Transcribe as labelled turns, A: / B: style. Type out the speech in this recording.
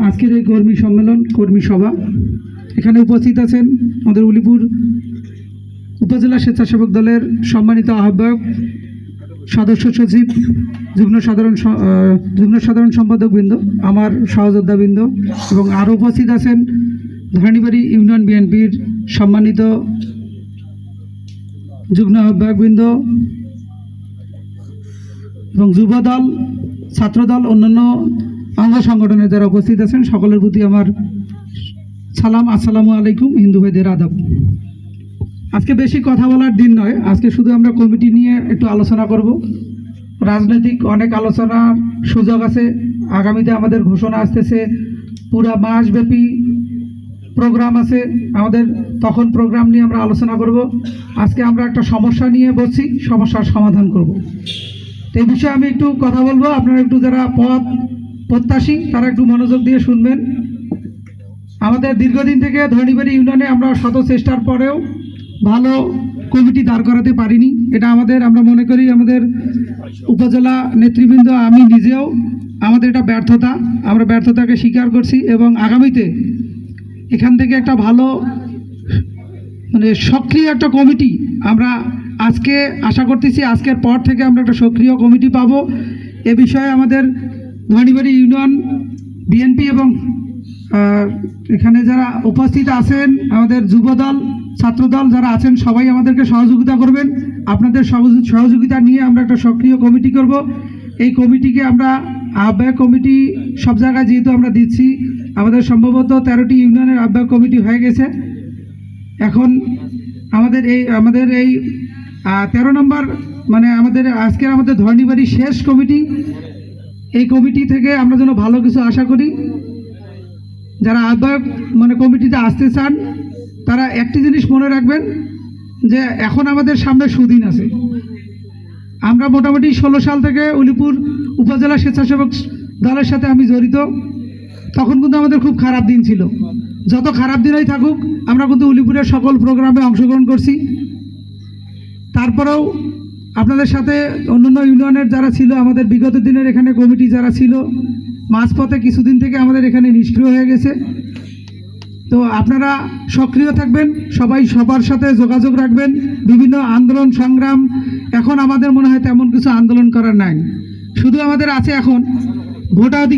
A: আজকের এই কর্মী সম্মেলন কর্মী সভা এখানে উপস্থিত আছেন আমাদের উলিপুর উপজেলা স্বেচ্ছাসেবক দলের সম্মানিত আহ্বায়ক সদস্য সচিব যুগ্ম সাধারণ সম্পাদক বৃন্দ, আমার সহযোদ্ধা বৃন্দ এবং আরও উপস্থিত আছেন ধরণীবাড়ি ইউনিয়ন বিএনপির সম্মানিত যুগ্ম আহ্বায়ক বৃন্দ এবং যুবদল, ছাত্রদল, অন্যান্য অঙ্গ সংগঠনের যারা উপস্থিত আছেন সকলের প্রতি আমার সালাম। আসসালামু আলাইকুম। হিন্দু ভাইদের আদাব। আজকে বেশি কথা বলার দিন নয়, আজকে শুধু আমরা কমিটি নিয়ে একটু আলোচনা করব। রাজনৈতিক অনেক আলোচনার সুযোগ আছে। আগামীতে আমাদের ঘোষণা আসতেছে, পুরা মাসব্যাপী প্রোগ্রাম আছে আমাদের, তখন প্রোগ্রাম নিয়ে আমরা আলোচনা করব। আজকে আমরা একটা সমস্যা নিয়ে বসছি, সমস্যার সমাধান করব। এই বিষয়ে আমি একটু কথা বলবো। আপনারা একটু যারা পথ প্রত্যাশী তারা একটু মনোযোগ দিয়ে শুনবেন। আমাদের দীর্ঘদিন থেকে ধরণীবাড়ি ইউনিয়নে আমরা শত চেষ্টার পরেও ভালো কমিটি দাঁড় করাতে পারিনি। এটা আমরা মনে করি আমাদের উপজেলা নেতৃবৃন্দ, আমি নিজেও, আমাদের এটা ব্যর্থতা। আমরা ব্যর্থতাকে স্বীকার করছি এবং আগামীতে এখান থেকে একটা ভালো সক্রিয় একটা কমিটি আমরা আজকে আশা করতেছি। আজকের পর থেকে আমরা একটা সক্রিয় কমিটি পাবো। এ বিষয়ে আমাদের ধরণীবাড়ি ইউনিয়ন বিএনপি এবং এখানে যারা উপস্থিত আছেন আমাদের যুবদল, ছাত্রদল যারা আছেন সবাই আমাদেরকে সহযোগিতা করবেন। আপনাদের সহযোগিতা নিয়ে আমরা একটা সক্রিয় কমিটি করব। এই কমিটিকে আমরা আহ্বায়ক কমিটি সব জায়গায় যেহেতু আমরা দিচ্ছি, আমাদের সম্ভবত 13টি ইউনিয়নের আহ্বায়ক কমিটি হয়ে গেছে। এখন আমাদের এই 13 নম্বর আমাদের ধরণীবাড়ি শেষ কমিটি। এই কমিটি থেকে আমরা যেন ভালো কিছু আশা করি। যারা আহ্বায়ক কমিটিতে আসতে চান তারা একটি জিনিস মনে রাখবেন, যে এখন আমাদের সামনে সুদিন আছে। আমরা মোটামুটি 16 সাল থেকে উলিপুর উপজেলা স্বেচ্ছাসেবক দলের সাথে আমি জড়িত। তখন কিন্তু আমাদের খুব খারাপ দিন ছিল। যত খারাপ দিনই থাকুক আমরা কিন্তু উলিপুরের সকল প্রোগ্রামে অংশগ্রহণ করছি। তারপরেও আপনাদের সাথে অন্যান্য ইউনিয়নের যারা ছিল, আমাদের বিগত দিনের এখানে কমিটি যারা ছিল, মাঝপথে কিছুদিন থেকে আমাদের এখানে নিষ্ক্রিয় হয়ে গেছে। তো আপনারা সক্রিয় থাকবেন, সবাই সবার সাথে যোগাযোগ রাখবেন। বিভিন্ন আন্দোলন সংগ্রাম, এখন আমাদের মনে হয় তেমন কিছু আন্দোলন করার নাই। শুধু আমাদের আছে এখন ভোটাধিকার।